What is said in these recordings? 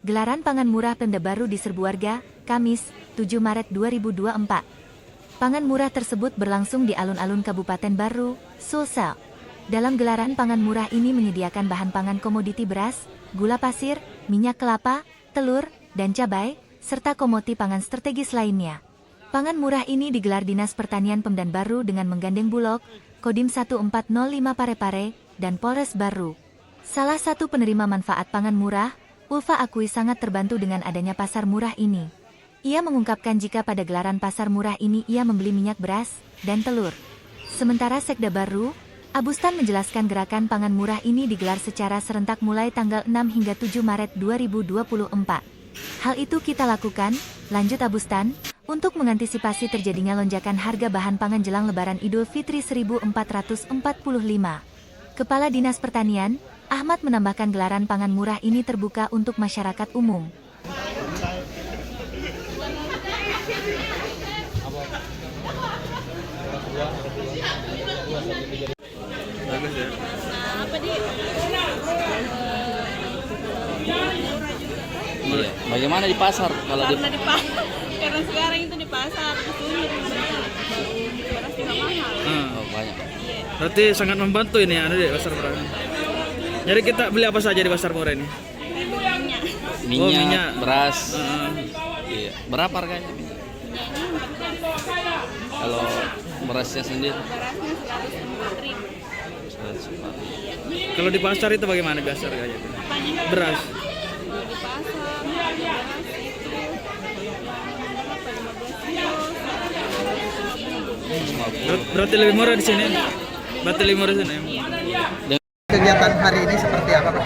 Gelaran pangan murah Pemda Baru di Serbu Warga, Kamis, 7 Maret 2024. Pangan murah tersebut berlangsung di alun-alun Kabupaten Baru, Sulsel. Dalam gelaran pangan murah ini menyediakan bahan pangan komoditi beras, gula pasir, minyak kelapa, telur, dan cabai, serta komoditi pangan strategis lainnya. Pangan murah ini digelar Dinas Pertanian Pemda Baru dengan menggandeng Bulog, Kodim 1405 Parepare, dan Polres Baru. Salah satu penerima manfaat pangan murah, Ulfa akui sangat terbantu dengan adanya pasar murah ini. Ia mengungkapkan jika pada gelaran pasar murah ini ia membeli minyak beras dan telur. Sementara Sekda Baru, Abustan menjelaskan gerakan pangan murah ini digelar secara serentak mulai tanggal 6 hingga 7 Maret 2024. Hal itu kita lakukan, lanjut Abustan, untuk mengantisipasi terjadinya lonjakan harga bahan pangan jelang Lebaran Idul Fitri 1445. Kepala Dinas Pertanian, Ahmad menambahkan gelaran pangan murah ini terbuka untuk masyarakat umum. Iya. Bagaimana di pasar kalau di Karena sekarang itu di pasar itu beras juga mahal. Oh, banyak. Berarti sangat membantu ini ya, di pasar murah. Jadi kita beli apa saja di pasar murah ini? Minyak. Minyak, beras. Iya. Berapa harganya? Kalau berasnya sendiri? Berasnya 104.000. Kalau di pasar itu bagaimana biasa harganya? Apanya? Beras. Kalau di pasar beras itu Berarti lebih murah di sini. Berarti lebih murah di sini. Kegiatan hari ini seperti apa, Pak?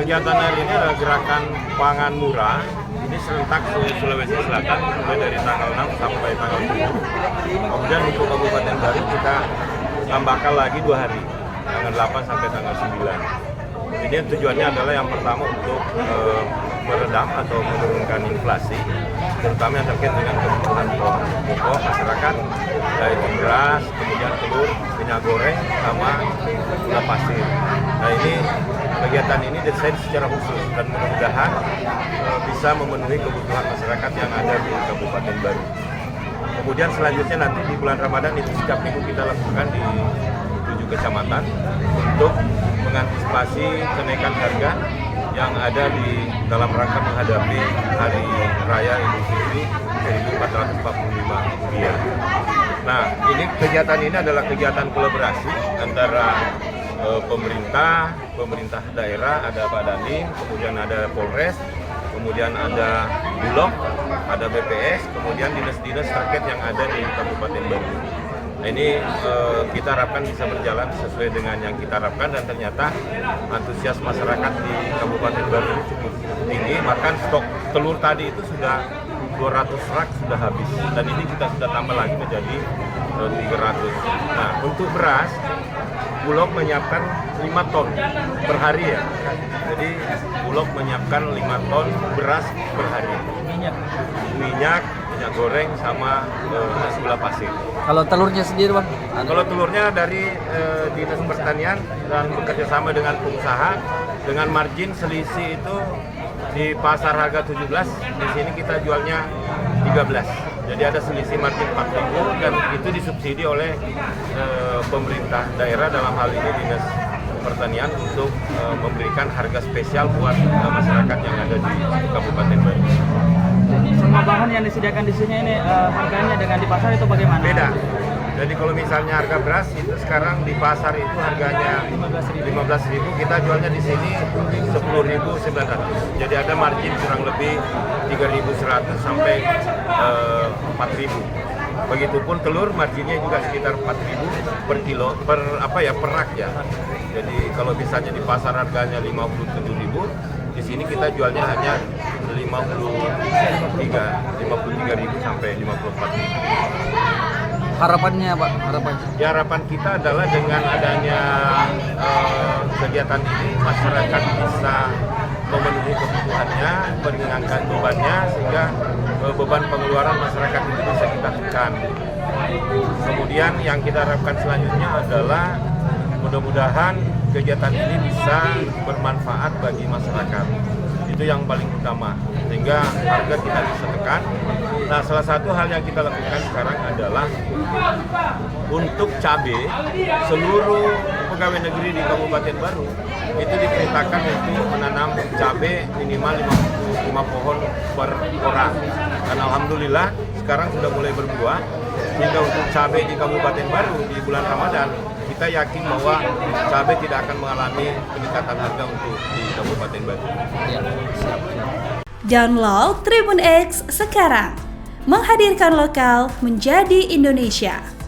Kegiatan hari ini adalah gerakan pangan murah. Ini serentak Sulawesi Selatan mulai dari tanggal 6 sampai tanggal 7. Kemudian untuk Kabupaten Baru kita tambahkan lagi 2 hari, tanggal 8 sampai tanggal 9. Jadi tujuannya adalah yang pertama untuk meredam atau menurunkan inflasi, terutama yang terkait dengan kebutuhan pokok masyarakat, yaitu beras, kemudian telur, minyak goreng, sama gula pasir. Nah ini kegiatan ini desain secara khusus dan mudah-mudahan bisa memenuhi kebutuhan masyarakat yang ada di Kabupaten Baru. Kemudian selanjutnya nanti di bulan Ramadan itu setiap minggu kita lakukan di 7 kecamatan untuk mengantisipasi kenaikan harga yang ada di dalam rangka menghadapi Hari Raya Idul Fitri 1445 Hijriah. Nah, kegiatan ini adalah kegiatan kolaborasi antara pemerintah daerah, ada Pak Dandim, kemudian ada Polres, kemudian ada Bulog, ada BPS, kemudian dinas-dinas terkait yang ada di Kabupaten Baru. Nah, ini kita harapkan bisa berjalan sesuai dengan yang kita harapkan dan ternyata antusias masyarakat di Kabupaten Baru cukup tinggi, bahkan stok telur tadi itu sudah 200 rak sudah habis dan ini kita sudah tambah lagi menjadi 300. Nah, untuk beras Bulog menyiapkan 5 ton per hari ya. Jadi Bulog menyiapkan 5 ton beras per hari. Minyak goreng sama gula pasir. Kalau telurnya sendiri, Bang? Kalau telurnya dari Dinas Pertanian dan bekerja sama dengan pengusaha dengan margin selisih itu di pasar harga 17, di sini kita jualnya 13. Jadi ada selisih margin 4.000 dan itu disubsidi oleh pemerintah daerah dalam hal ini Dinas Pertanian untuk memberikan harga spesial buat masyarakat yang ada di Kabupaten Baru. Semua bahan yang disediakan di sini ini harganya dengan di pasar itu bagaimana? Beda. Jadi kalau misalnya harga beras itu sekarang di pasar itu harganya 15.000, kita jualnya di sini 10.900. Jadi ada margin kurang lebih 3.100 sampai 4.000. Begitupun telur marginnya juga sekitar 4.000 per kilo per rak ya. Jadi kalau misalnya di pasar harganya 57.000, di sini kita jualnya hanya 53.000 sampai 54.000. Harapannya, Pak? Ya, harapan kita adalah dengan adanya kegiatan ini masyarakat bisa memenuhi kebutuhannya, meringankan bebannya sehingga beban pengeluaran masyarakat itu bisa kita tekan. Kemudian yang kita harapkan selanjutnya adalah mudah-mudahan kegiatan ini bisa bermanfaat bagi masyarakat. Itu yang paling utama, sehingga harga tidak bisa tekan. Nah, salah satu hal yang kita lakukan sekarang adalah untuk cabai, seluruh pegawai negeri di Kabupaten Baru itu diperintahkan untuk menanam cabai minimal 55 pohon per orang. Dan alhamdulillah sekarang sudah mulai berbuah, sehingga untuk cabai di Kabupaten Baru di bulan Ramadan kita yakin bahwa cabai tidak akan mengalami peningkatan harga untuk di Kabupaten Baru. Ya, siap. Download Tribun X sekarang, menghadirkan lokal menjadi Indonesia.